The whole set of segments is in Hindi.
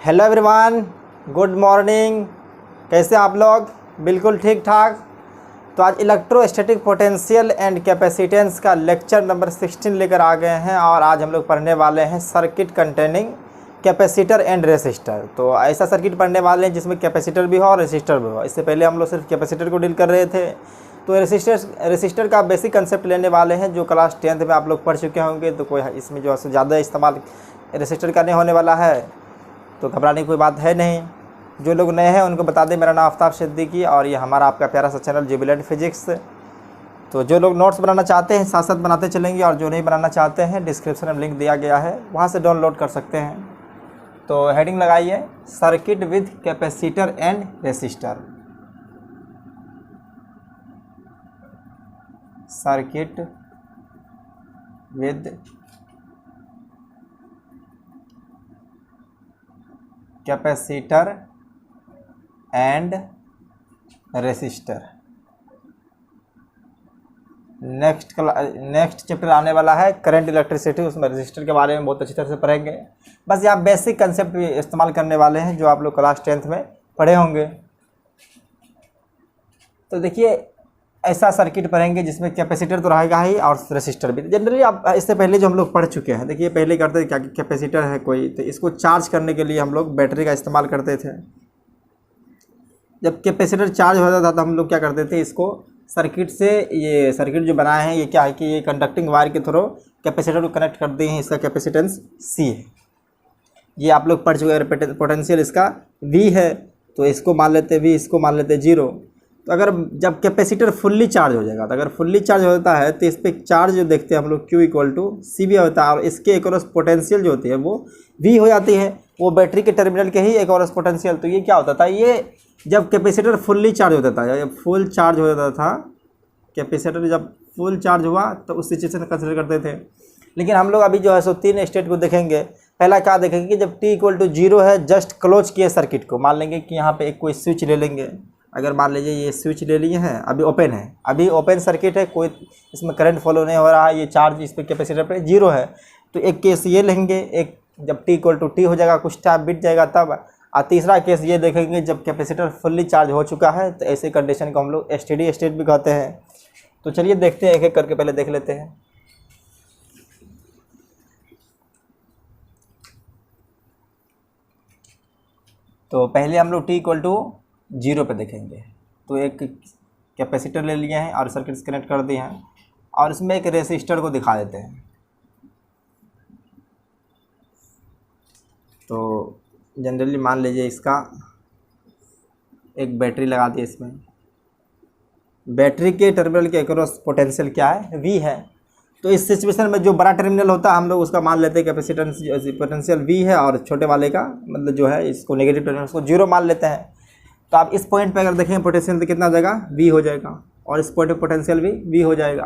Hello everyone, good morning. कैसे आप लोग? बिल्कुल ठीक ठाक। तो आज इलेक्ट्रोस्टैटिक पोटेंशियल एंड कैपेसिटेंस का लेक्चर नंबर 16 लेकर आ गए हैं और आज हम लोग पढ़ने वाले हैं circuit containing capacitor and resistor. तो ऐसा सर्किट पढ़ने वाले हैं जिसमें कैपेसिटर भी हो और रेसिस्टर भी हो। इससे पहले हम लोग सिर्फ कैपेसिटर को डील कर रहे थे। तो रेसिस्टर का बेसिक कंसेप्ट लेने वाले हैं जो क्लास 10th में आप लोग पढ़ चुके होंगे। तो कोई इसमें जो है ज़्यादा इस्तेमाल रेसिस्टर का नहीं होने वाला है, तो घबराने की कोई बात है नहीं। जो लोग नए हैं उनको बता दें, मेरा नाम आफ्ताब सिद्दीकी और ये हमारा आपका प्यारा सा चैनल जुबिलेंट फिजिक्स। तो जो लोग नोट्स बनाना चाहते हैं साथ साथ बनाते चलेंगे, और जो नहीं बनाना चाहते हैं डिस्क्रिप्शन में लिंक दिया गया है, वहाँ से डाउनलोड कर सकते हैं। तो हेडिंग लगाइए, circuit with capacitor and resistor. Circuit with capacitor and resistor. Next chapter आने वाला है करंट इलेक्ट्रिसिटी, उसमें रेसिस्टर के बारे में बहुत अच्छी तरह से पढ़ेंगे। बस यहाँ बेसिक कंसेप्ट इस्तेमाल करने वाले हैं जो आप लोग क्लास 10th में पढ़े होंगे। तो देखिए, ऐसा सर्किट पढ़ेंगे जिसमें कैपेसिटर तो रहेगा ही और रेसिस्टर भी। जनरली आप इससे पहले जो हम लोग पढ़ चुके हैं, देखिए पहले करते थे क्या, कैपेसिटर है कोई, तो इसको चार्ज करने के लिए हम लोग बैटरी का इस्तेमाल करते थे। जब कैपेसिटर चार्ज होता था तो हम लोग क्या करते थे, इसको सर्किट से, ये सर्किट जो बनाए हैं ये क्या है कि ये कंडक्टिंग वायर के थ्रू कैपेसिटर को कनेक्ट कर दिए हैं। इसका कैपेसिटेंस C है, ये आप लोग पढ़ चुके हैं। पोटेंशियल इसका V है, तो इसको मान लेते V, इसको मान लेते 0। तो अगर जब कैपेसिटर फुल्ली चार्ज हो जाएगा, तो अगर फुल्ली चार्ज होता है तो इस पर चार्ज जो देखते हैं हम लोग Q = CV होता है, और इसके एक्रॉस पोटेंशियल जो होती है वो V हो जाती है, वो बैटरी के टर्मिनल के ही एक्रॉस पोटेंशियल। तो ये क्या होता था, ये जब कैपेसिटर फुल्ली चार्ज होता था, जब फुल चार्ज हो जाता था कैपेसिटर, जब फुल चार्ज हुआ तो उस सिचुएशन कंसिडर करते थे। लेकिन हम लोग अभी जो है सो 3 स्टेट को देखेंगे। पहला क्या देखेंगे कि जब T = 0 है, जस्ट क्लोज किए सर्किट को, मान लेंगे कि यहाँ पे एक कोई स्विच ले लेंगे। अगर मान लीजिए ये स्विच ले लिए हैं, अभी ओपन है, अभी ओपन सर्किट है, कोई इसमें करंट फॉलो नहीं हो रहा है, ये चार्ज इस पर कैपेसिटर पे 0 है। तो एक केस ये लेंगे, एक जब T = T हो जाएगा, कुछ टाइम बीत जाएगा तब। और तीसरा केस ये देखेंगे जब कैपेसिटर फुल्ली चार्ज हो चुका है, तो ऐसे कंडीशन को हम लोग स्टेडी स्टेट भी कहते हैं। तो चलिए देखते हैं, एक एक करके पहले देख लेते हैं। तो पहले हम लोग T = 0 पे देखेंगे। तो एक कैपेसिटर ले लिए हैं और सर्किट कनेक्ट कर दिए हैं, और इसमें एक रेसिस्टर को दिखा देते हैं। तो जनरली मान लीजिए इसका एक बैटरी लगा दी, इसमें बैटरी के टर्मिनल के अक्रॉस पोटेंशियल क्या है, V है। तो इस सिचुएशन में जो बड़ा टर्मिनल होता है हम लोग उसका मान लेते हैं कैपेसिटेंस पोटेंशियल V है, और छोटे वाले का मतलब जो है इसको नेगेटिव टर्मिनल उसको 0 मान लेते हैं। तो आप इस पॉइंट पे अगर देखें पोटेंशियल तो कितना हो जाएगा, V हो जाएगा, और इस पॉइंट पे पोटेंशियल भी V हो जाएगा।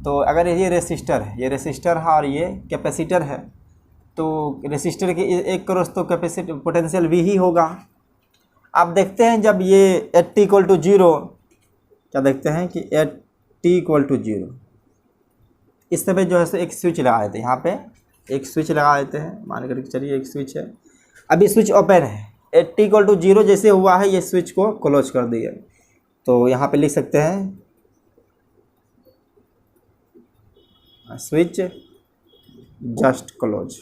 तो अगर ये रेसिस्टर है, ये रेसिस्टर है और ये कैपेसिटर है, तो रेसिस्टर के एक क्रॉस तो कैपेसिटर पोटेंशियल V ही होगा। आप देखते हैं जब ये T = 0, क्या देखते हैं कि T = 0, इस समय जो है सो एक स्विच लगा देते हैं। यहाँ पे एक स्विच लगा देते हैं, मान कर चलिए एक स्विच है, अभी स्विच ओपन है। T = 0 जैसे हुआ है, ये स्विच को क्लोज कर दिए। तो यहाँ पे लिख सकते हैं स्विच जस्ट क्लोज।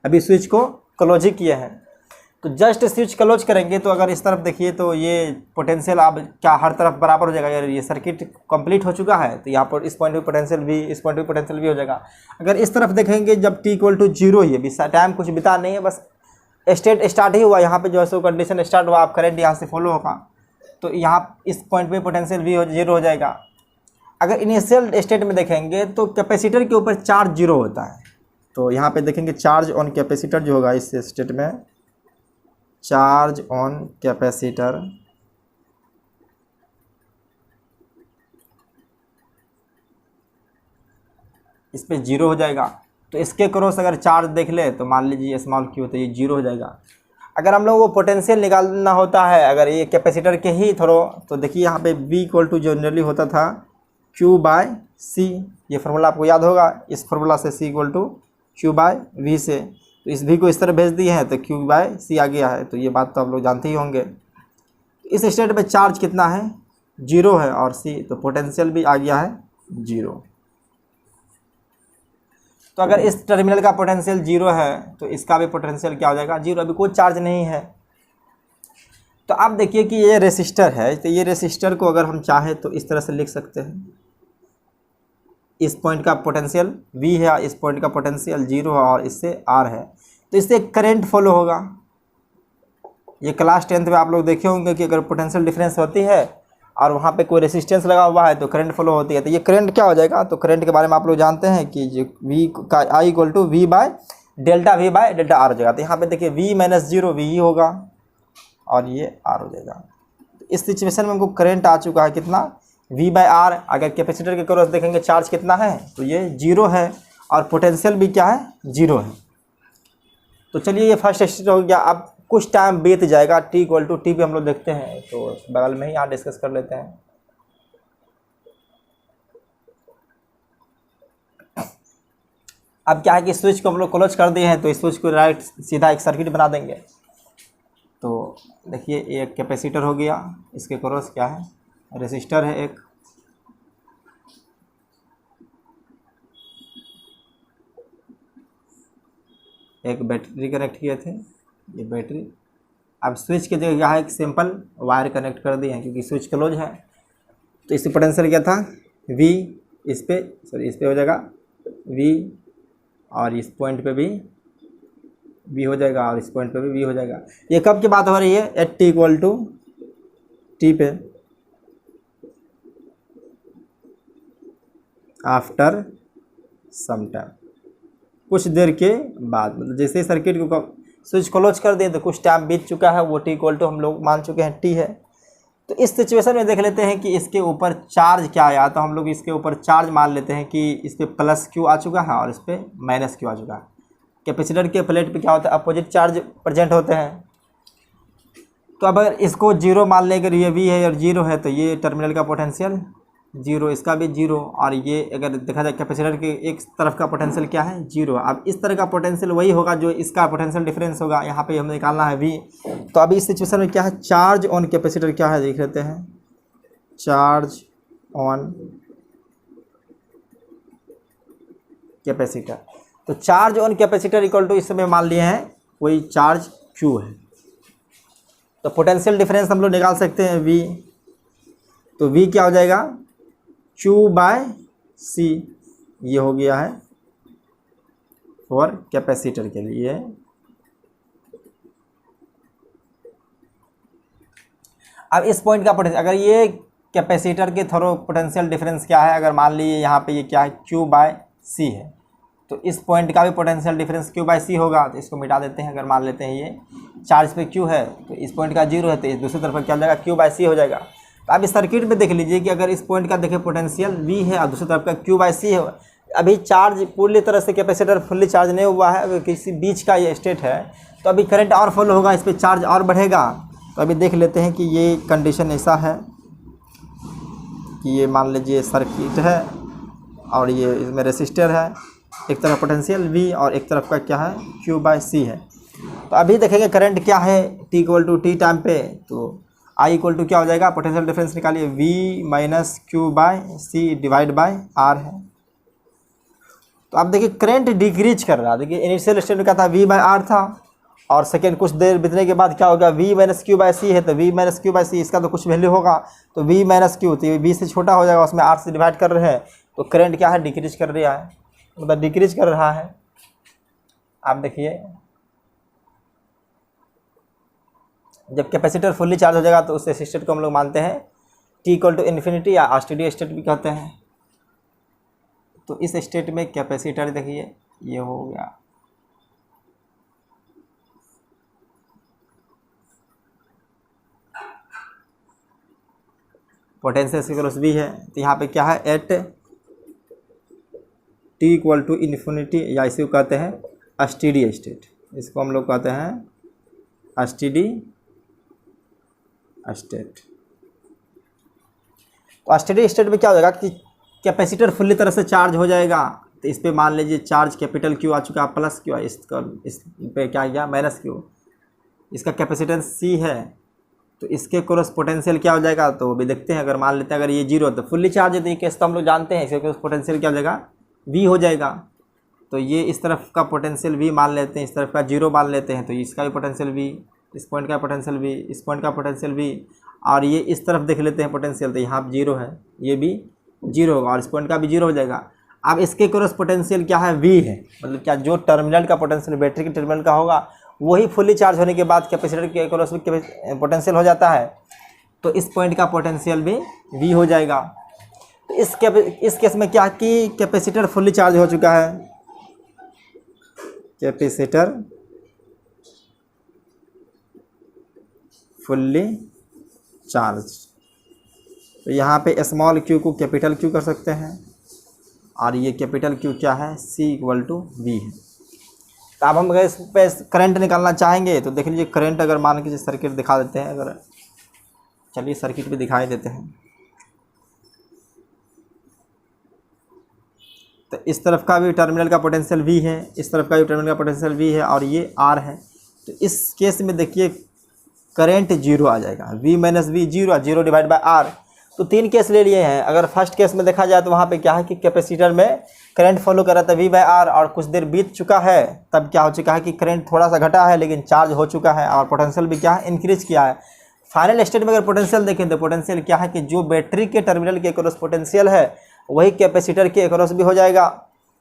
अभी स्विच को क्लोज ही किए हैं। तो जस्ट स्विच क्लोज करेंगे तो अगर इस तरफ देखिए तो ये पोटेंशियल अब क्या हर तरफ बराबर हो जाएगा। यार ये सर्किट कंप्लीट हो चुका है, तो यहाँ पर इस पॉइंट पे पोटेंशियल भी, इस पॉइंट पे पोटेंशियल भी हो जाएगा। अगर इस तरफ देखेंगे जब T = 0 ही है, टाइम कुछ बिता नहीं है, बस स्टेट स्टार्ट ही हुआ, यहाँ पे जो है सो कंडीशन स्टार्ट हुआ, आप करंट यहाँ से फॉलो होगा, तो यहाँ इस पॉइंट पे पोटेंशियल भी 0 हो जाएगा। अगर इनिशियल स्टेट में देखेंगे तो कैपेसिटर के ऊपर चार्ज 0 होता है। तो यहाँ पे देखेंगे चार्ज ऑन कैपेसिटर जो होगा इस स्टेट में, चार्ज ऑन कैपेसिटर इस पे 0 हो जाएगा। तो इसके क्रॉस अगर चार्ज देख ले तो मान लीजिए स्मॉल q, तो ये 0 हो जाएगा। अगर हम लोग को पोटेंशियल निकालना होता है अगर ये कैपेसिटर के ही थ्रू, तो देखिए यहाँ पे V = जनरली होता था Q/C, ये फार्मूला आपको याद होगा। इस फार्मूला से C = Q बाय V से, तो इस V को इस तरह भेज दिए हैं तो Q बाय C आ गया है। तो ये बात तो आप लोग जानते ही होंगे। इस स्टेट में चार्ज कितना है, 0 है, और C तो पोटेंशियल भी आ गया है 0। तो अगर इस टर्मिनल का पोटेंशियल 0 है तो इसका भी पोटेंशियल क्या हो जाएगा, 0। अभी कोई चार्ज नहीं है। तो आप देखिए कि ये रेसिस्टर है, तो ये रेसिस्टर को अगर हम चाहें तो इस तरह से लिख सकते हैं। इस पॉइंट का पोटेंशियल V है, इस पॉइंट का पोटेंशियल 0 है, और इससे R है, तो इससे करंट फॉलो होगा। ये क्लास 10th में आप लोग देखे होंगे कि अगर पोटेंशियल डिफरेंस होती है और वहाँ पे कोई रेसिस्टेंस लगा हुआ है तो करंट फ्लो होती है। तो ये करंट क्या हो जाएगा, तो करंट के बारे में आप लोग जानते हैं कि जो V का I equal to V by delta V by delta R हो जाएगा। तो यहाँ पे देखिए V माइनस 0 V ही होगा और ये R हो जाएगा। तो इस सिचुएशन में हमको करंट आ चुका है कितना, V बाय R। अगर कैपेसिटर के क्रॉस देखेंगे चार्ज कितना है, तो ये 0 है, और पोटेंशियल भी क्या है, 0 है। तो चलिए ये फर्स्ट स्टेज हो गया। अब कुछ टाइम बीत जाएगा, T इक्वल टू T पे हम लोग देखते हैं, तो बगल में ही यहाँ डिस्कस कर लेते हैं। अब क्या है कि स्विच को हम लोग क्लोज कर दिए हैं, तो इस स्विच को राइट सीधा एक सर्किट बना देंगे। तो देखिए एक कैपेसिटर हो गया, इसके क्रॉस क्या है, रेसिस्टर है, एक बैटरी कनेक्ट किए थे, ये बैटरी। अब स्विच के जगह यहाँ एक सिंपल वायर कनेक्ट कर दिए हैं क्योंकि स्विच क्लोज है। तो इससे पोटेंशियल क्या था, V, इस पे हो जाएगा V, और इस पॉइंट पे भी V हो जाएगा, और इस पॉइंट पे भी V हो जाएगा। ये कब की बात हो रही है, at T equal to T पे, आफ्टर सम टाइम, कुछ देर के बाद। मतलब जैसे सर्किट को स्विच क्लोज कर दिए तो कुछ टाइम बीत चुका है, वो T इक्वल टू हम लोग मान चुके हैं T है। तो इस सिचुएशन में देख लेते हैं कि इसके ऊपर चार्ज क्या आया। तो हम लोग इसके ऊपर चार्ज मान लेते हैं कि इस पर प्लस Q आ चुका है और इस पर माइनस Q आ चुका है। कैपेसिटर के प्लेट पे क्या होता है, अपोजिट चार्ज प्रेजेंट होते हैं। तो अब अगर इसको 0 मान लें, अगर ये V है और 0 है, तो ये टर्मिनल का पोटेंशियल 0, इसका भी 0, और ये अगर देखा जाए कैपेसिटर के एक तरफ का पोटेंशियल क्या है, 0। अब इस तरह का पोटेंशियल वही होगा जो इसका पोटेंशियल डिफरेंस होगा, यहाँ पे हमें निकालना है V। तो अभी इस सिचुएशन में क्या है, चार्ज ऑन कैपेसिटर क्या है देख लेते हैं, चार्ज ऑन कैपेसिटर। तो charge on capacitor equal to इस समय मान लिए हैं कोई चार्ज Q है। तो पोटेंशियल डिफरेंस हम लोग निकाल सकते हैं V। तो V क्या हो जाएगा, Q बाय C, ये हो गया है फॉर कैपेसिटर के लिए। अब इस पॉइंट का पोटेंशियल, अगर ये कैपेसिटर के थ्रू पोटेंशियल डिफरेंस क्या है, अगर मान लीजिए यहाँ पे ये क्या है, Q बाय C है, तो इस पॉइंट का भी potential difference Q by C होगा। तो इसको मिटा देते हैं। अगर मान लेते हैं ये चार्ज पे Q है तो इस पॉइंट का 0 है, तो इस दूसरी तरफ क्या हो जाएगा, Q बाय C हो जाएगा। तो अब इस सर्किट में देख लीजिए कि अगर इस पॉइंट का देखें पोटेंशियल V है और दूसरी तरफ का Q बाय C है। अभी चार्ज पूरी तरह से कैपेसिटर फुल्ली चार्ज नहीं हुआ है, अगर किसी बीच का ये स्टेट है तो अभी करंट और फॉलो होगा, इस पर चार्ज और बढ़ेगा। तो अभी देख लेते हैं कि ये कंडीशन ऐसा है कि ये मान लीजिए सर्किट है और ये इसमें रेसिस्टर है, एक तरफ पोटेंशियल V और एक तरफ का क्या है, Q बाय C है। तो अभी देखेंगे करंट क्या है T equal to T time पे। तो I इक्वल टू क्या हो जाएगा, पोटेंशियल डिफरेंस निकालिए, V minus Q by C divide by R है। तो आप देखिए करंट डिक्रीज कर रहा है। देखिए इनिशियल स्टेट में क्या था, V बाय R था, और सेकेंड कुछ देर बीतने के बाद क्या होगा, V minus Q by C है, तो V minus Q by C इसका तो कुछ वैल्यू होगा, तो V माइनस Q, तो ये V से छोटा हो जाएगा, उसमें R से डिवाइड कर रहे हैं, तो करंट क्या है, डिक्रीज कर रहा है, मतलब डिक्रीज कर रहा है। आप देखिए जब कैपेसिटर फुल्ली चार्ज हो जाएगा तो उस स्टेट को हम लोग मानते हैं T इक्वल टू इन्फिनिटी या स्टेडी स्टेट भी कहते हैं। तो इस स्टेट में कैपेसिटर देखिए ये हो गया, पोटेंशियल इक्वल्स V है, तो यहाँ पे क्या है, at T equal to infinity, या इसी को कहते हैं स्टेडी स्टेट, इसको हम लोग कहते हैं स्टेडी स्टेट। तो स्टेडी स्टेट में क्या हो जाएगा कि कैपेसिटर फुल्ली तरह से चार्ज हो जाएगा, तो इस पे मान लीजिए चार्ज कैपिटल क्यू आ चुका है, प्लस क्यू है, इस पे क्या गया माइनस क्यू। इसका कैपेसिटेंस सी है, तो इसके क्रॉस पोटेंशियल क्या हो जाएगा, तो अभी देखते हैं। अगर मान लेते हैं अगर ये जीरो तो फुल्ली चार्ज है, तो ये केस तो हम लोग जानते हैं, इसके क्रॉस पोटेंशियल क्या हो जाएगा, वी हो जाएगा। तो ये इस तरफ का पोटेंशियल वी मान लेते हैं, इस तरफ का जीरो मान लेते हैं, तो इसका भी पोटेंशियल वी, इस पॉइंट का पोटेंशियल वी, इस पॉइंट का पोटेंशियल वी, और ये इस तरफ देख लेते हैं पोटेंशियल, तो यहाँ जीरो है, ये भी जीरो होगा और इस पॉइंट का भी जीरो हो जाएगा। अब इसके क्रॉस पोटेंशियल क्या है, वी है, मतलब क्या जो टर्मिनल का पोटेंशियल बैटरी के टर्मिनल का होगा वही फुल्ली चार्ज होने के बाद कैपेसिटर के क्रॉस पोटेंशियल हो जाता है, तो इस पॉइंट का पोटेंशियल भी वी हो जाएगा। तो इस केस में क्या कि कैपेसिटर फुल्ली चार्ज हो चुका है, कैपेसिटर फुल्ली चार्ज। तो यहाँ पे स्मॉल क्यू को कैपिटल क्यू कर सकते हैं और ये कैपिटल क्यू क्या है, C = V है। तो अब हम अगर इस पे करंट निकालना चाहेंगे तो देख लीजिए करंट, अगर मान के सर्किट दिखा देते हैं, अगर चलिए सर्किट भी दिखाई देते हैं। तो इस तरफ का भी टर्मिनल का पोटेंशियल V है, इस तरफ का भी टर्मिनल का पोटेंशियल V है और ये R है। तो इस केस में देखिए करंट जीरो आ जाएगा, V - V जीरो, 0/R। तो 3 केस ले लिए हैं। अगर फर्स्ट केस में देखा जाए तो वहाँ पे क्या है कि कैपेसिटर में करंट फॉलो कर रहा था V/R और कुछ देर बीत चुका है, तब क्या हो चुका है कि करंट थोड़ा सा घटा है लेकिन चार्ज हो चुका है और पोटेंशियल भी क्या है, इंक्रीज किया है। फाइनल स्टेट में अगर पोटेंशियल देखें तो पोटेंशियल क्या है कि जो बैटरी के टर्मिनल के क्रॉस पोटेंशियल है वही कैपेसिटर के क्रॉस भी हो जाएगा।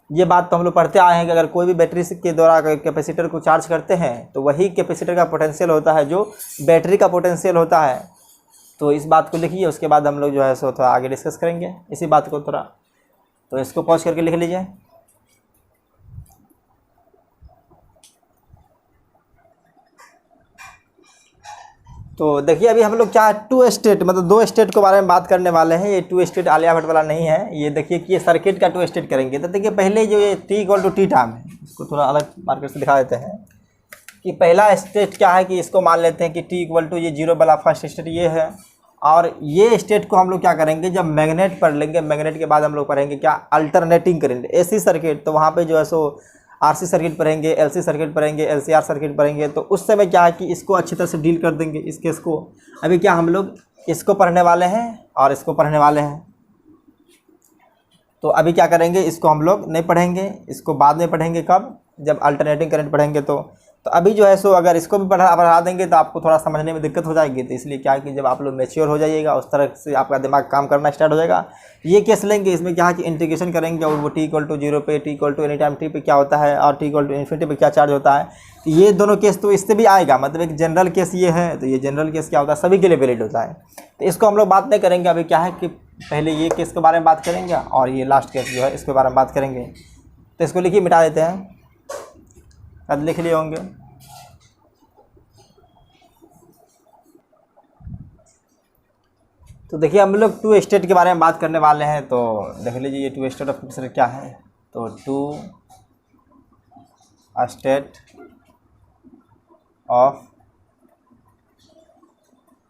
ये बात तो हम लोग पढ़ते आए हैं कि अगर कोई भी बैटरी के द्वारा अगर कैपेसिटर को चार्ज करते हैं तो वही कैपेसिटर का पोटेंशियल होता है जो बैटरी का पोटेंशियल होता है। तो इस बात को लिखिए, उसके बाद हम लोग जो है सो थोड़ा आगे डिस्कस करेंगे इसी बात को थोड़ा। तो इसको पॉज करके लिख लीजिए। तो देखिए अभी हम लोग क्या है 2 स्टेट मतलब 2 स्टेट के बारे में बात करने वाले हैं। ये 2 स्टेट आलिया भट्ट वाला नहीं है। ये देखिए कि ये सर्किट का 2 स्टेट करेंगे। तो देखिए पहले जो ये T = T टाइम है, इसको थोड़ा अलग मार्केट से दिखा देते हैं कि पहला स्टेट क्या है कि इसको मान लेते हैं कि T = ये जीरो वाला फर्स्ट स्टेट ये है। और ये स्टेट को हम लोग क्या करेंगे, जब मैग्नेट पढ़ लेंगे, मैग्नेट के बाद हम लोग पढ़ेंगे क्या, अल्टरनेटिंग करेंगे AC सर्किट। तो वहाँ पे जो है सो RC सर्किट पढ़ेंगे, LC सर्किट पढ़ेंगे, LCR सर्किट पढ़ेंगे। तो उस समय क्या है कि इसको अच्छी तरह से डील कर देंगे इस केस को। अभी क्या हम लोग इसको पढ़ने वाले हैं और इसको पढ़ने वाले हैं। तो अभी क्या करेंगे, इसको हम लोग नहीं पढ़ेंगे, इसको बाद में पढ़ेंगे। कब, जब अल्टरनेटिंग करंट पढ़ेंगे। तो अभी जो है सो अगर इसको भी पढ़ा देंगे तो आपको थोड़ा समझने में दिक्कत हो जाएगी। तो इसलिए क्या है कि जब आप लोग मैच्योर हो जाइएगा उस तरह से आपका दिमाग काम करना स्टार्ट हो जाएगा। ये केस लेंगे, इसमें क्या है कि इंटीग्रेशन करेंगे और वो T = 0 पे, T = एनी टाइम T पे क्या होता है और T = इन्फिनिटी पे क्या चार्ज होता है। तो ये दोनों केस तो इससे भी आएगा, मतलब एक जनरल केस ये है। तो ये जनरल केस क्या होता है, सभी के लिए वैलिड होता है। तो इसको हम लोग बात नहीं करेंगे। अभी क्या है कि पहले ये केस के बारे में बात करेंगे और ये लास्ट केस जो है इसके बारे में बात करेंगे। तो इसको लिखिए, मिटा देते हैं, अब लिख लिए होंगे। तो देखिए हम लोग 2 स्टेट के बारे में बात करने वाले हैं। तो देख लीजिए ये 2 स्टेट ऑफ कैपेसिटर क्या है। तो 2 स्टेट ऑफ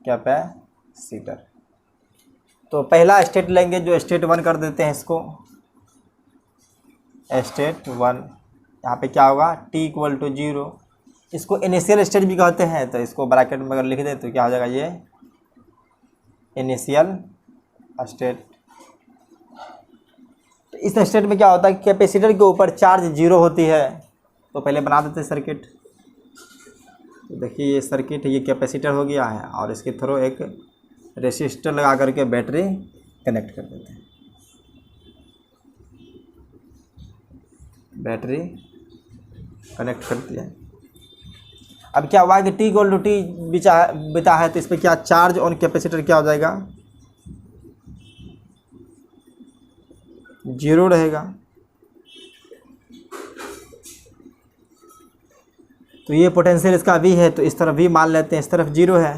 कैपेसिटर। तो पहला स्टेट लेंगे जो स्टेट 1 कर देते हैं इसको, स्टेट 1। यहाँ पे क्या होगा, T = 0। इसको इनिशियल स्टेट भी कहते हैं। तो इसको ब्रैकेट में अगर लिख दें तो क्या हो जाएगा, ये इनिशियल स्टेट। तो इस स्टेट में क्या होता है कि कैपेसिटर के ऊपर चार्ज 0 होती है। तो पहले बना देते हैं सर्किट। तो देखिए ये सर्किट, ये कैपेसिटर हो गया है और इसके थ्रू एक रेसिस्टर लगा करके बैटरी कनेक्ट कर देते हैं। बैटरी कनेक्ट कर दिया। अब क्या हुआ कि T = T बिता है। तो इस पर क्या चार्ज ऑन कैपेसिटर क्या हो जाएगा, 0 रहेगा। तो ये पोटेंशियल इसका V है, तो इस तरफ V मान लेते हैं, इस तरफ 0 है।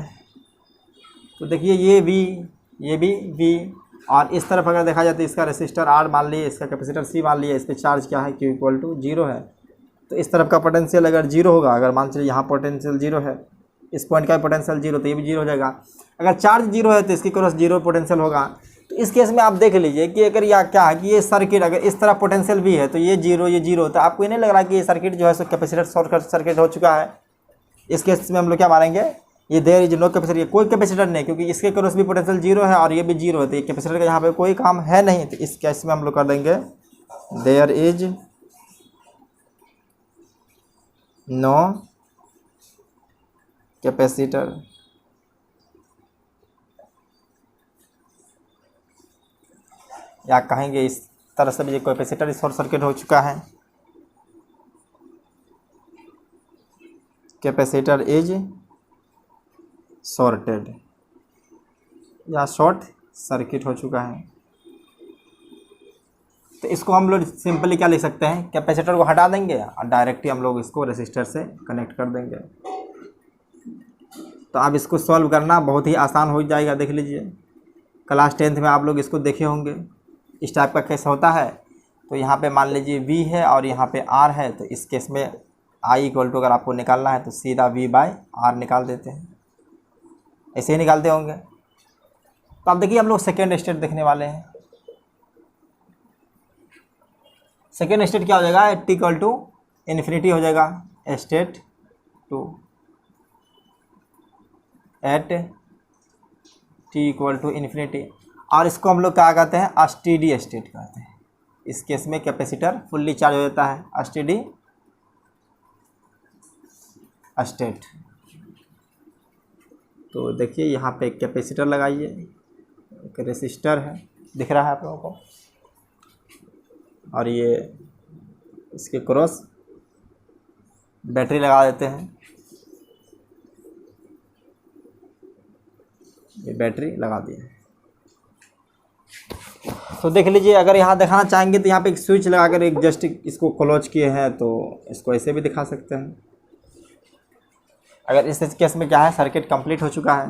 तो देखिए ये V, ये भी V। और इस तरफ अगर देखा जाए तो इसका रेसिस्टर R मान लिए, इसका कैपेसिटर C मान लिए, इस पर चार्ज क्या है, Q = 0 है। तो इस तरफ का पोटेंशियल अगर 0 होगा, अगर मान चलिए यहाँ पोटेंशियल 0 है, इस पॉइंट का पोटेंशियल 0, तो ये भी 0 हो जाएगा। अगर चार्ज 0 है तो इसकी क्रॉस 0 पोटेंशियल होगा। तो तो इस केस में आप देख लीजिए कि अगर या क्या है कि ये सर्किट अगर इस तरह पोटेंशियल भी है तो ये जीरो, तो आपको ये नहीं लग रहा कि ये सर्किट जो है सो कैपेसिटर शॉर्ट सर्किट हो चुका है। इस केस में हम लोग क्या मानेंगे, ये देयर इज नो कैपेसिटर, ये कोई कैपेसिटर नहीं, क्योंकि इसके क्रॉस भी पोटेंशियल जीरो है और ये भी जीरो है, तो ये कैपेसिटर का यहाँ पे कोई काम है नहीं। तो इस केस में हम लोग कर देंगे देयर इज नो कैपेसिटर, या कहेंगे इस तरह से भी ये कैपेसिटर शॉर्ट सर्किट हो चुका है, कैपेसिटर इज शॉर्टेड या शॉर्ट सर्किट हो चुका है। तो इसको हम लोग सिंपली क्या लिख सकते हैं, कैपेसिटर को हटा देंगे और डायरेक्टली हम लोग इसको रेसिस्टर से कनेक्ट कर देंगे। तो अब इसको सॉल्व करना बहुत ही आसान हो जाएगा। देख लीजिए क्लास 10th में आप लोग इसको देखे होंगे, इस टाइप का केस होता है। तो यहाँ पे मान लीजिए V है और यहाँ पे R है, तो इस केस में I इक्वल टू अगर आपको निकालना है तो सीधा V/R निकाल देते हैं, ऐसे ही निकालते होंगे। तो अब देखिए हम लोग सेकेंड स्टेट देखने वाले हैं। सेकेंड स्टेट क्या हो जाएगा, t इक्वल टू इन्फिनिटी हो जाएगा, state 2 at t equal to infinity, और इसको हम लोग क्या कहते हैं, स्टेडी स्टेट कहते हैं। इस केस में कैपेसिटर फुल्ली चार्ज हो जाता है, स्टेडी स्टेट। तो देखिए यहाँ पे एक कैपेसिटर लगाइए, एक रेसिस्टर है, दिख रहा है आप लोगों को, और ये इसके क्रॉस बैटरी लगा देते हैं, ये बैटरी लगा दी है। तो देख लीजिए अगर यहाँ दिखाना चाहेंगे तो यहाँ पे एक स्विच लगाकर एक जस्ट इसको क्लोज किए हैं, तो इसको ऐसे भी दिखा सकते हैं। अगर इस केस में क्या है, सर्किट कंप्लीट हो चुका है।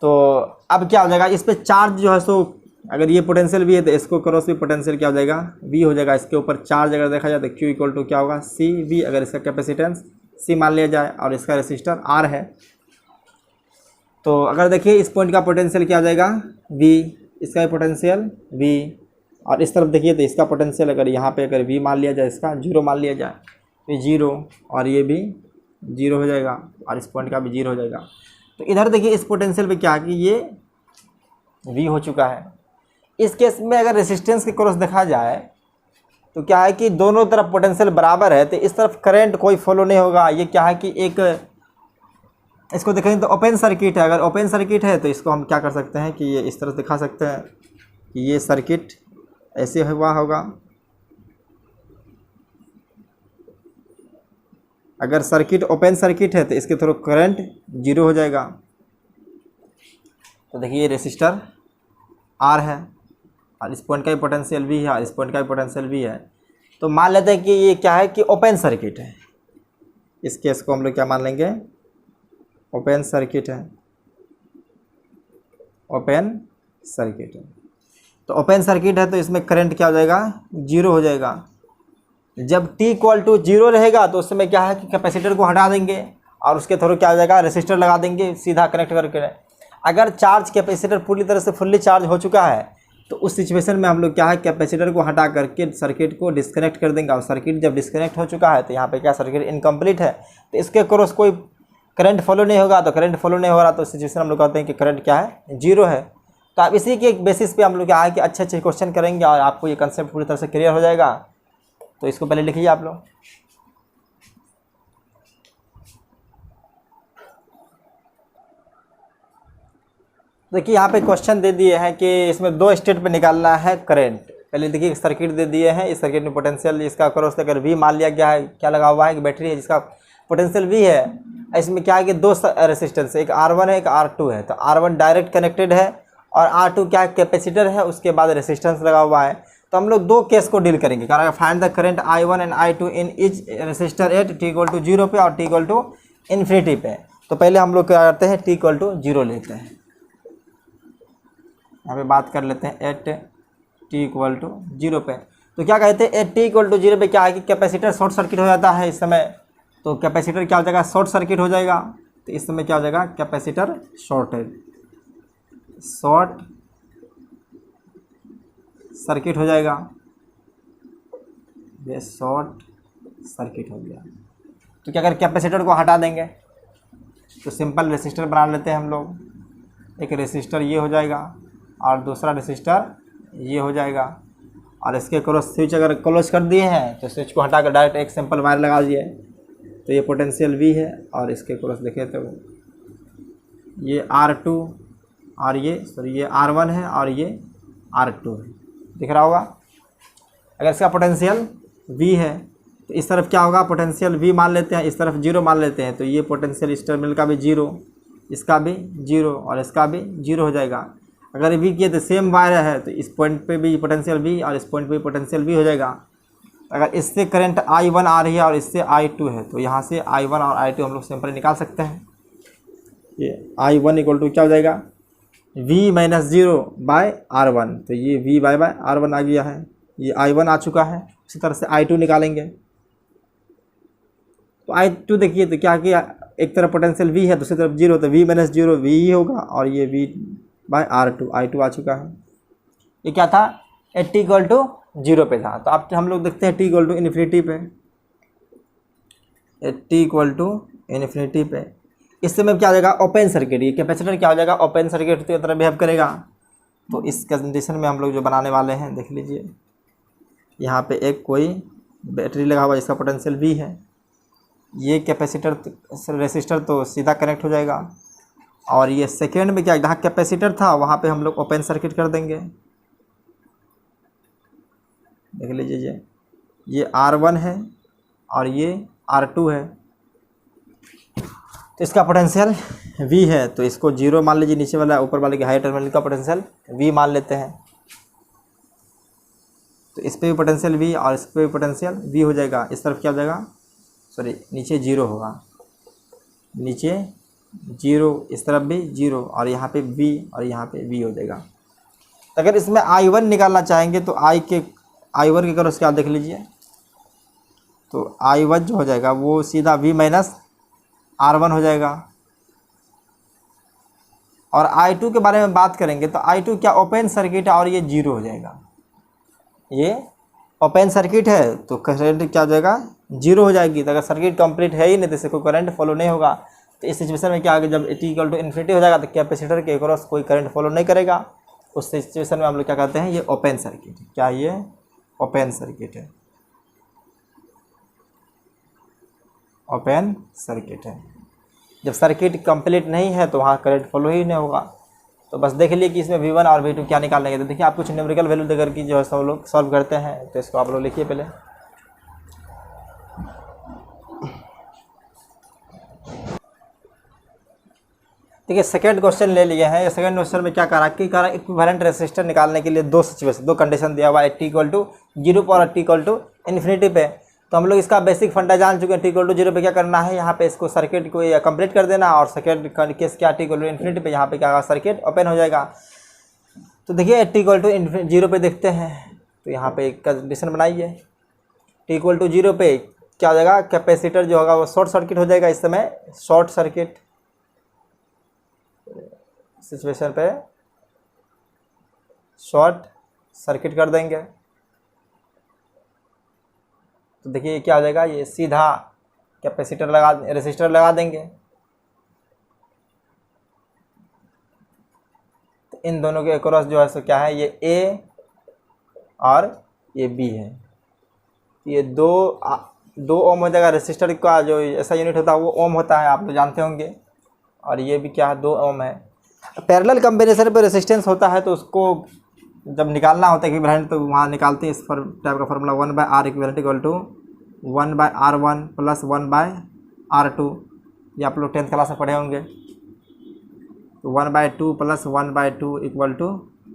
तो अब क्या हो जाएगा, इस पे चार्ज जो है सो अगर ये पोटेंशियल भी है तो इसको क्रॉस भी पोटेंशियल क्या हो जाएगा, V हो जाएगा। इसके ऊपर चार्ज अगर देखा जाए तो Q इक्वल टू क्या होगा, CV, अगर इसका कैपेसिटेंस C मान लिया जाए और इसका रेसिस्टर R है। तो अगर देखिए इस पॉइंट का पोटेंशियल क्या हो जाएगा, V, इसका पोटेंशियल V, और इस तरफ देखिए तो इसका पोटेंशियल अगर यहाँ पे अगर V मान लिया जाए, इसका 0 मान लिया जाए, तो 0 और ये भी 0 हो जाएगा और इस पॉइंट का भी 0 हो जाएगा। तो इधर देखिए इस पोटेंशियल पे क्या है कि ये V हो चुका है। इस केस में अगर रेसिस्टेंस के क्रॉस देखा जाए तो क्या है कि दोनों तरफ पोटेंशियल बराबर है, तो इस तरफ करंट कोई फॉलो नहीं होगा। ये क्या है कि एक इसको देखेंगे तो ओपन सर्किट है। अगर ओपन सर्किट है तो इसको हम क्या कर सकते हैं कि ये इस तरह दिखा सकते हैं कि ये सर्किट ऐसे हुआ होगा। अगर सर्किट ओपन सर्किट है तो इसके थ्रू करंट 0 हो जाएगा। तो देखिए ये रेसिस्टर R है और इस पॉइंट का भी पोटेंशियल V है और इस पॉइंट का भी पोटेंशियल V है। तो मान लेते हैं कि ये क्या है कि ओपन सर्किट है। इस केस को हम लोग क्या मान लेंगे, ओपन सर्किट है, ओपन सर्किट है। तो ओपन सर्किट है तो इसमें करंट क्या हो जाएगा, 0 हो जाएगा। जब t इक्वल टू 0 रहेगा तो उस समय क्या है कि कैपेसिटर को हटा देंगे और उसके थ्रू क्या हो जाएगा, रेसिस्टर लगा देंगे सीधा कनेक्ट करके। अगर चार्ज कैपेसिटर पूरी तरह से फुल्ली चार्ज हो चुका है तो उस सिचुएशन में हम लोग क्या है, कैपेसिटर को हटा करके सर्किट को डिस्कनेक्ट कर देंगे। और सर्किट जब डिस्कनेक्ट हो चुका है तो यहाँ पे क्या सर्किट इनकम्प्लीट है, तो इसके क्रॉस कोई करंट फॉलो नहीं होगा। तो करंट फॉलो नहीं हो रहा तो सिचुएशन हम लोग कहते हैं कि करंट क्या है, 0 है। तो आप इसी के बेसिस पे हम लोग क्या है कि अच्छे अच्छे क्वेश्चन करेंगे और आपको ये कंसेप्ट पूरी तरह से क्लियर हो जाएगा। तो इसको पहले लिखिए आप लोग। देखिए यहाँ पे क्वेश्चन दे दिए हैं कि इसमें 2 स्टेट पे निकालना है करंट। पहले देखिए सर्किट दे दिए हैं, इस सर्किट में पोटेंशियल इसका क्रॉस अगर V मान लिया गया है, क्या लगा हुआ है कि बैटरी है जिसका पोटेंशियल V है। इसमें क्या है कि 2 रेसिस्टेंस है, एक R1 है एक R2 है। तो R1 डायरेक्ट कनेक्टेड है और R2 क्या है, कैपेसिटर है, उसके बाद रेसिस्टेंस लगा हुआ है। तो हम लोग 2 केस को डील करेंगे। कारण find the current I1 and I2 in each resistor at t equal to 0 पे और t इक्वल टू इन्फिनिटी पे। तो पहले हम लोग क्या करते हैं, t इक्वल टू 0 लेते हैं। यहाँ पे बात कर लेते हैं एट t इक्वल टू 0 पे। तो क्या कहते हैं, एट t इक्वल टू 0 पे क्या है कि कैपेसिटर शॉर्ट सर्किट हो जाता है इस समय। तो कैपेसिटर क्या हो जाएगा, शॉर्ट सर्किट हो जाएगा। तो इस समय क्या हो जाएगा, कैपेसिटर शॉर्ट सर्किट हो जाएगा, ये शॉर्ट सर्किट हो गया। तो क्या अगर कैपेसिटर को हटा देंगे तो सिंपल रेसिस्टर बना लेते हैं हम लोग। एक रेसिस्टर ये हो जाएगा और दूसरा रेसिस्टर ये हो जाएगा, और इसके क्रॉस स्विच अगर क्लोज कर दिए हैं तो स्विच को हटाकर डायरेक्ट एक सिंपल वायर लगा दिए, तो ये पोटेंशियल V है। और इसके क्रॉस देखें तो ये R2 और ये R1 है और ये R2 है, दिख रहा होगा। अगर इसका पोटेंशियल V है तो इस तरफ क्या होगा, पोटेंशियल V मान लेते हैं, इस तरफ 0 मान लेते हैं, तो ये पोटेंशियल इस टर्मिनल का भी 0, इसका भी 0 और इसका भी 0 हो जाएगा। अगर V किए तो सेम वायर है तो इस पॉइंट पे भी पोटेंशियल V और इस पॉइंट पे भी पोटेंशियल V हो जाएगा। अगर इससे करंट I1 आ रही है और इससे I2 है तो यहाँ से I1 और I2 हम लोग सिंपल निकाल सकते हैं। ये I1 इक्वल टू क्या हो जाएगा, V-0/R1, तो ये V/R1 आ गया है, ये I1 आ चुका है। इसी तरह से I2 निकालेंगे तो I2 देखिए तो क्या किया, एक तरफ पोटेंशियल V है दूसरी तरफ 0, तो V-0 V ही होगा, और ये V/R2 I2 आ चुका है। ये क्या था, t = 0 पे था। तो अब हम लोग देखते हैं t = इन्फिनिटी पे, t = इन्फिनिटी पे इस समय क्या हो जाएगा, ओपन सर्किट। ये कैपेसिटर क्या हो जाएगा, ओपन सर्किट की तरह बिहेव करेगा। तो इस कंडीशन में हम लोग जो बनाने वाले हैं देख लीजिए, यहाँ पे एक कोई बैटरी लगा हुआ जिसका पोटेंशियल V है, ये कैपेसिटर रेसिस्टर तो सीधा कनेक्ट हो जाएगा, और ये सेकेंड में क्या, जहाँ कैपेसिटर था वहाँ पे हम लोग ओपन सर्किट कर देंगे। देख लीजिए ये R1 है और ये R2 है, तो इसका पोटेंशियल V है, तो इसको 0 मान लीजिए, नीचे वाला ऊपर वाले के हाई टर्मिनल का पोटेंशियल V मान लेते हैं। तो इस पे भी पोटेंशियल V और इस पे भी पोटेंशियल V हो जाएगा। इस तरफ क्या हो जाएगा, सॉरी नीचे 0 होगा, नीचे 0, इस तरफ भी 0 और यहाँ पे V और यहाँ पे V हो जाएगा। तो अगर इसमें I1 निकालना चाहेंगे तो I1 के क्रॉस क्या देख लीजिए, तो I1 जो हो जाएगा वो सीधा V-R1 हो जाएगा। और I2 के बारे में बात करेंगे तो I2 क्या, ओपन सर्किट है और ये 0 हो जाएगा। ये ओपन सर्किट है तो करंट क्या हो जाएगा, 0 हो जाएगी। तो अगर सर्किट कंप्लीट है ही नहीं तो इससे कोई करंट फॉलो नहीं होगा। तो इस सिचुएशन में क्या होगा, जब t = इन्फिनिटी हो जाएगा तो कैपेसिटर के क्रॉस कोई करंट फॉलो नहीं करेगा। उस सिचुएशन में हम लोग क्या कहते हैं, ये ओपन सर्किट। क्या ये ओपन सर्किट है, ओपन सर्किट है। जब सर्किट कंप्लीट नहीं है तो वहाँ करंट फॉलो ही नहीं होगा। तो बस देख लिए कि इसमें V1 और V2 क्या निकालने के। तो देखिए आप कुछ न्यूमेरिकल वैल्यू देकर कि जो है सब लोग सॉल्व करते हैं, तो इसको आप लोग लिखिए पहले। देखिए सेकंड क्वेश्चन ले लिए हैं। ये सेकंड क्वेश्चन में क्या करा कि इक्विवेलेंट रेसिस्टर निकालने के लिए दो सिचुएशन, दो कंडीशन दिया हुआ है, t = 0 पर और t = इन्फिनिटी पे। तो हम लोग इसका बेसिक फंडा जान चुके हैं। t = 0 पे क्या करना है, यहाँ पे इसको सर्किट को कंप्लीट कर देना, और सेकंड केस क्या, t = इन्फिनिटी पे यहाँ पे क्या होगा, सर्किट ओपन हो जाएगा। तो देखिए t = 0 पे देखते हैं, तो यहाँ पे एक कंडीशन बनाइए, t = 0 पे क्या हो जाएगा, कैपेसिटर जो होगा वो शॉर्ट सर्किट हो जाएगा। इस समय शॉर्ट सर्किट सिचुएशन पे शॉर्ट सर्किट कर देंगे। तो देखिए क्या हो जाएगा, ये सीधा कैपेसिटर लगा, रेसिस्टर लगा देंगे। तो इन दोनों के क्रॉस जो है सो क्या है, ये A और ये B है। तो ये दो ओम हो जाएगा। रेसिस्टर का जो ऐसा यूनिट होता है वो ओम होता है, आप लोग जानते होंगे। और ये भी क्या है, 2 ओम है। पैरेलल कॉम्बिनेशन पे रेसिस्टेंस होता है तो उसको जब निकालना होता है इक्विवेलेंट, तो वहाँ निकालते हैं इस टाइप का formula, 1/R equivalent = 1/R1 + 1/R2। ये आप लोग 10th क्लास में पढ़े होंगे। तो 1/2 + 1/2 =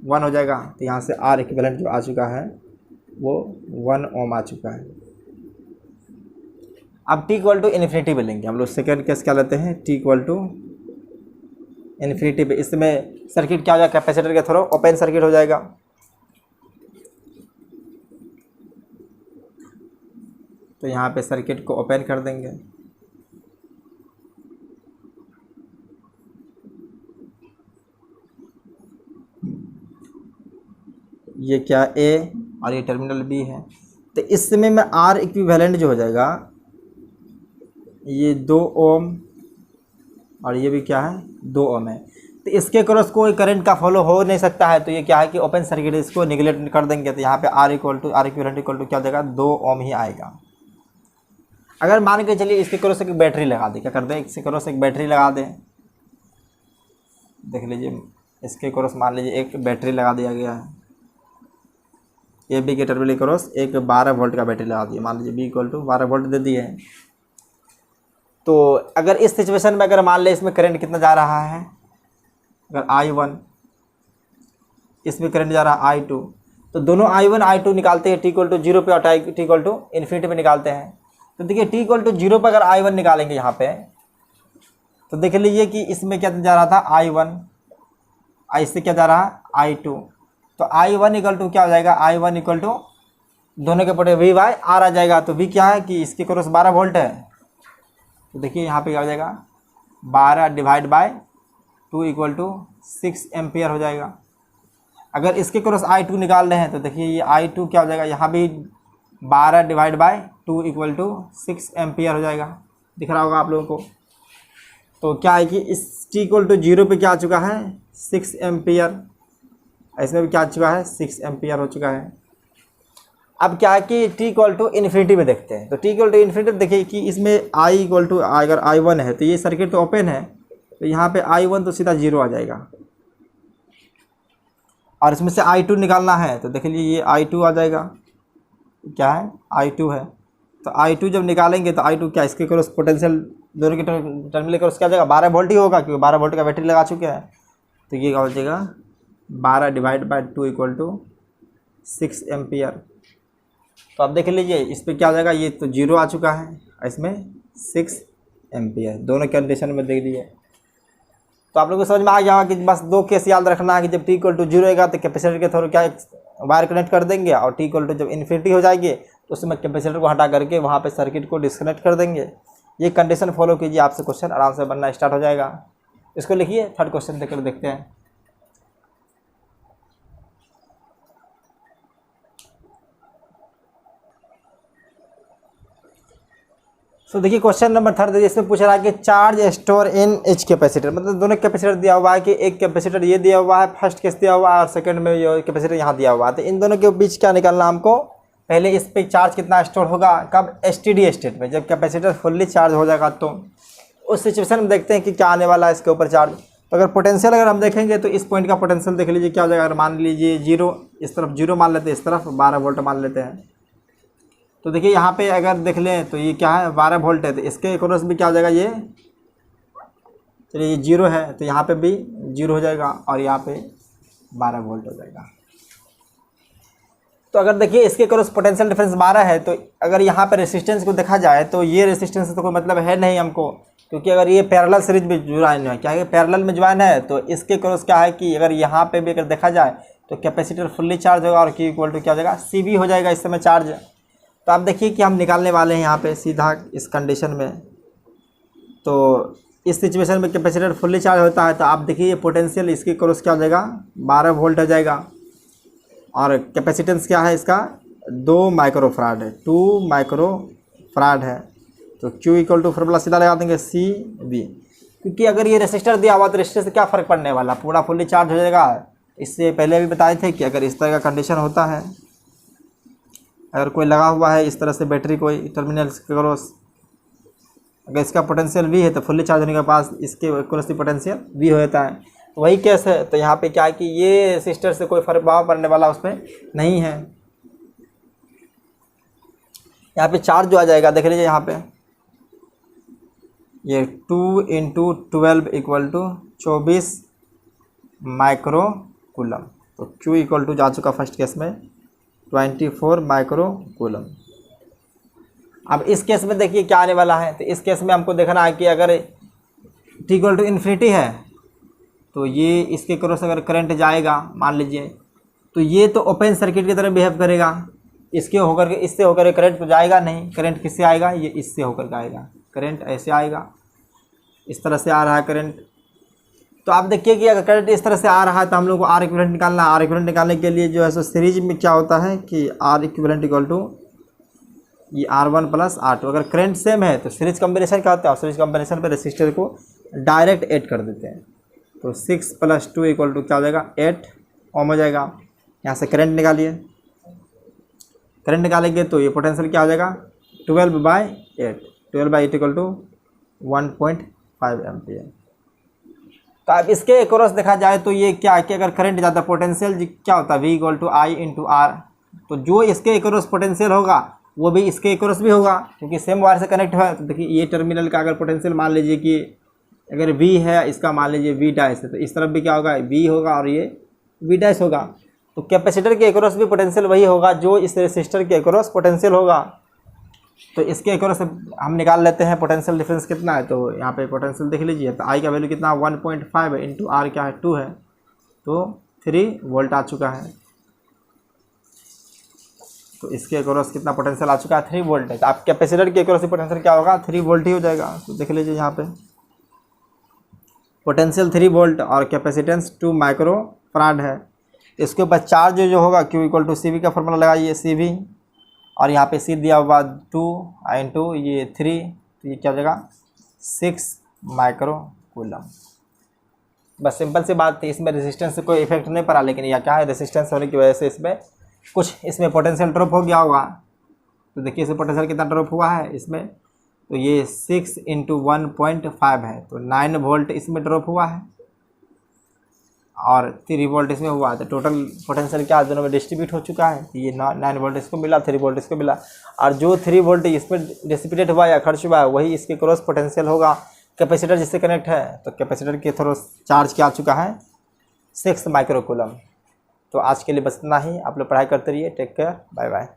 1 हो जाएगा। तो यहाँ से R इक्विवेलेंट जो आ चुका है वो 1 ओम आ चुका है। अब t = इन्फिनिटी पे लेंगे हम लोग। सेकेंड केस क्या लेते हैं, t = इन्फिनिटी पे। इसमें सर्किट क्या हो जाएगा, कैपेसिटर के थ्रू ओपन सर्किट हो जाएगा। तो यहाँ पे सर्किट को ओपन कर देंगे। ये क्या ए और ये टर्मिनल बी है। तो इस समय में आर इक्विवेलेंट जो हो जाएगा ये 2 ओम और ये भी क्या है 2 ओम है। तो इसके क्रॉस कोई करंट का फॉलो हो नहीं सकता है, तो ये क्या है कि ओपन सर्किट, इसको निगलेक्ट कर देंगे। तो यहाँ पे आर इक्विवेलेंट इक्वल टू क्या हो जाएगा 2 ओम ही आएगा। अगर मान के चलिए इसके क्रॉस एक बैटरी लगा दें, क्या कर दें इसके क्रॉस एक बैटरी लगा दें, देख लीजिए इसके क्रॉस मान लीजिए एक बैटरी लगा दिया गया है, ए बी के टर्मिनल क्रॉस एक 12 वोल्ट का बैटरी लगा दिया, मान लीजिए बी इक्वल टू 12 वोल्ट दे दिए है। तो अगर इस सिचुएशन में अगर मान लें इसमें करंट कितना जा रहा है, अगर I1 इसमें करंट जा रहा है I2, तो दोनों I1 I2 निकालते हैं t=0 पे और t=∞ पे निकालते हैं। तो देखिए t=0 पर अगर I1 निकालेंगे यहाँ पे, तो देख लीजिए कि इसमें क्या जा रहा था I1, इससे क्या जा रहा है I2। तो I1 इक्वल टू क्या हो जाएगा, I1 इक्वल टू दोनों के पटे V बाय R आ जाएगा। तो V क्या है कि इसके क्रॉस 12 वोल्ट है, तो देखिए यहाँ पे क्या हो जाएगा 12 divide by 2 equal to 6 ampere हो जाएगा। अगर इसके क्रॉस I2 निकाल रहे हैं तो देखिए ये I2 क्या हो जाएगा, यहाँ भी 12 divide by 2 equal to 6 ampere हो जाएगा, दिख रहा होगा आप लोगों को। तो क्या है कि इस t=0 पे क्या आ चुका है 6 एम्पियर, इसमें भी क्या आ चुका है 6 एम्पियर हो चुका है। अब क्या है कि t=∞ में देखते हैं। तो t=∞ देखिए कि इसमें अगर I1 है तो ये सर्किट तो ओपन है, तो यहाँ पे I1 तो सीधा 0 आ जाएगा, और इसमें से I2 निकालना है तो देख लीजिए ये I2 आ जाएगा, क्या है I2 है। तो I2 जब निकालेंगे तो I2 क्या इसके क्रॉस पोटेंशियल दोनों के टर्मिनल क्रॉस क्या हो जाएगा 12 वोल्ट ही होगा, क्योंकि 12 वोल्ट का बैटरी लगा चुके हैं। तो ये क्या हो जाएगा 12 divide by 2 equal to 6 ampere. तो आप देख लीजिए इस पर क्या हो जाएगा, ये तो 0 आ चुका है, इसमें 6 एम्पियर, दोनों कंडीशन में देख लीजिए। तो आप लोगों को समझ में आ गया कि बस 2 केस याद रखना है कि जब t=0 होगा तो कैपेसिटर के थ्रू क्या वायर कनेक्ट कर देंगे, और t= जब इन्फिनिटी हो जाएगी तो उसमें कैपेसिटर को हटा करके वहाँ पे सर्किट को डिस्कनेक्ट कर देंगे। ये कंडीशन फॉलो कीजिए, आपसे क्वेश्चन आराम से बनना स्टार्ट हो जाएगा। इसको लिखिए, थर्ड क्वेश्चन देखकर देखते हैं। तो देखिए क्वेश्चन नंबर 3 इसमें पूछ रहा है कि charge store in H capacitor, मतलब दोनों कैपेसिटर दिया हुआ है कि एक कैपेसिटर ये दिया हुआ है, फर्स्ट केस दिया हुआ है और सेकंड में ये कैपेसिटर यहाँ दिया हुआ है। तो इन दोनों के बीच क्या निकालना हमको, पहले इस पे चार्ज कितना स्टोर होगा, कब STD स्टेट में, जब कैपेसिटर फुल्ली चार्ज हो जाएगा। तो उस सिचुएशन में देखते हैं कि क्या आने वाला है इसके ऊपर चार्ज। तो अगर पोटेंशियल अगर हम देखेंगे तो इस पॉइंट का पोटेंशियल देख लीजिए क्या हो जाएगा। अगर मान लीजिए 0, इस तरफ 0 मान लेते हैं, इस तरफ 12 वोल्ट मान लेते हैं। तो देखिए यहाँ पे अगर देख लें तो ये क्या है 12 वोल्ट है, तो इसके क्रॉस भी क्या हो जाएगा, ये चलिए ये 0 है तो यहाँ पे भी 0 हो जाएगा और यहाँ पे 12 वोल्ट हो जाएगा। तो अगर देखिए इसके क्रॉस पोटेंशियल डिफरेंस 12 है, तो अगर यहाँ पे रेसिस्टेंस को देखा जाए तो ये रेसिस्टेंस से तो कोई मतलब है नहीं हमको, क्योंकि अगर ये पैरेलल सीरीज में ज्वाइन है, क्या है पैरेलल में ज्वाइन है, तो इसके क्रॉस क्या है कि अगर यहाँ पे भी अगर देखा जाए तो कैपेसिटर फुल्ली चार्ज होगा और Q इक्वल टू क्या हो जाएगा CV हो जाएगा इस समय चार्ज। तो आप देखिए कि हम निकालने वाले हैं यहाँ पे सीधा इस कंडीशन में। तो इस सिचुएशन में कैपेसिटर फुल्ली चार्ज होता है, तो आप देखिए ये पोटेंशियल इसके क्रॉस क्या हो जाएगा 12 वोल्ट हो जाएगा, और कैपेसिटेंस क्या है इसका 2 माइक्रोफराड है, 2 माइक्रोफराड है। तो Q इक्वल टू फॉर्मूला सीधा लगा देंगे CV, क्योंकि अगर ये रेसिस्टर दिया हुआ तो रेसिस्टर से क्या फ़र्क पड़ने वाला, पूरा फुल्ली चार्ज हो जाएगा। इससे पहले भी बताए थे कि अगर इस तरह का कंडीशन होता है, अगर कोई लगा हुआ है इस तरह से बैटरी कोई टर्मिनल के क्रॉस, अगर इसका पोटेंशियल V है तो फुल्ली चार्ज होने के पास इसके क्रॉस की पोटेंशियल V हो जाता है। तो वही केस है। तो यहाँ पे क्या है कि ये रेसिस्टर से कोई प्रभाव पड़ने वाला उसमें नहीं है। यहाँ पे चार्ज जो आ जाएगा देख लीजिए, यहाँ पे ये 2 × 12 इक्वल टू 24 माइक्रो कूलम। तो Q इक्वल टू जा चुका फर्स्ट केस में 24 माइक्रो कूलम। अब इस केस में देखिए क्या आने वाला है। तो इस केस में हमको देखना है कि अगर t इक्वल टू इन्फिनिटी है तो ये इसके क्रॉस अगर करंट जाएगा मान लीजिए, तो ये तो ओपन सर्किट की तरह बिहेव करेगा, इसके होकर के इससे होकर करंट तो जाएगा नहीं। करंट किससे आएगा, ये इससे होकर के आएगा। करंट ऐसे आएगा, इस तरह से आ रहा है करंट, तो आप देखिए कि अगर करंट इस तरह से आ रहा है तो हम लोग को आर इक्विवेलेंट निकालना है। आर इक्विवेलेंट निकालने के लिए जो है सो सीरीज में क्या होता है कि आर इक्विवेलेंट इक्वल टू ये R1 प्लस R2। अगर करंट सेम है तो सीरीज कॉम्बिनेशन क्या होता है, सीरीज कॉम्बिनेशन पे रेसिस्टर को डायरेक्ट ऐड कर देते हैं। तो 6 + 2 इक्वल टू क्या हो जाएगा 8 ओम हो जाएगा। यहाँ से करंट निकालिए, करंट निकालेंगे तो ये पोटेंशियल क्या हो जाएगा 12/8। 12/8 इक्वल टू 1.5 एम्पियर। तो अब इसके एक्रॉस देखा जाए तो ये क्या है कि अगर करंट ज़्यादा पोटेंशियल क्या होता है V equal to I into R। तो जो इसके एक्रॉस पोटेंशियल होगा वो भी इसके एक्रॉस भी होगा, क्योंकि सेम वायर से कनेक्ट है। तो देखिए ये टर्मिनल का अगर पोटेंशियल मान लीजिए कि अगर V है, इसका मान लीजिए V डैश है, तो इस तरफ भी क्या होगा V होगा और ये V डैश होगा। तो कैपेसिटर के एक्रॉस भी पोटेंशियल वही होगा जो इस रेसिस्टर के एक्रॉस पोटेंशियल होगा। तो इसके एक्रॉस हम निकाल लेते हैं पोटेंशियल डिफरेंस कितना है। तो यहाँ पे पोटेंशियल देख लीजिए, तो I का वैल्यू कितना 1.5 है इंटू R क्या है 2 है, तो 3 वोल्ट आ चुका है। तो इसके एक्रॉस कितना पोटेंशियल आ चुका है 3 वोल्ट है। तो आप कैपेसिटर के एक्रॉस पोटेंशियल क्या होगा 3 वोल्ट ही हो जाएगा। तो देख लीजिए यहाँ पे पोटेंशियल 3 वोल्ट और कैपेसिटेंस 2 माइक्रो फराड है। इसके ऊपर चार्ज जो होगा Q इक्वल टू CV का फॉर्मूला लगाइए CV, और यहाँ पे C दिया हुआ 2 इंटू ये 3, तो ये क्या हो जाएगा 6 माइक्रो कूलम। बस सिंपल सी बात थी, इसमें रेजिस्टेंस से कोई इफेक्ट नहीं पड़ा, लेकिन यह क्या है रेजिस्टेंस होने की वजह से इसमें कुछ इसमें पोटेंशियल ड्रॉप हो गया होगा। तो देखिए इसमें पोटेंशियल कितना ड्रॉप हुआ है इसमें, तो ये 6 इंटू 1.5 है, तो 9 वोल्ट इसमें ड्रॉप हुआ है और 3 वोल्ट इसमें हुआ है। तो टोटल पोटेंशियल क्या दोनों में डिस्ट्रीब्यूट हो चुका है। ये 9 वोल्ट इसको मिला, 3 वोल्ट इसको मिला, और जो 3 वोल्ट इसमें डिसिपेटेड हुआ या खर्च हुआ है वही इसके क्रॉस पोटेंशियल होगा कैपेसिटर जिससे कनेक्ट है। तो कैपेसिटर के थ्रू चार्ज क्या आ चुका है 6 माइक्रो कूलम। तो आज के लिए बस इतना ही। आप लोग पढ़ाई करते रहिए। Take care, bye bye.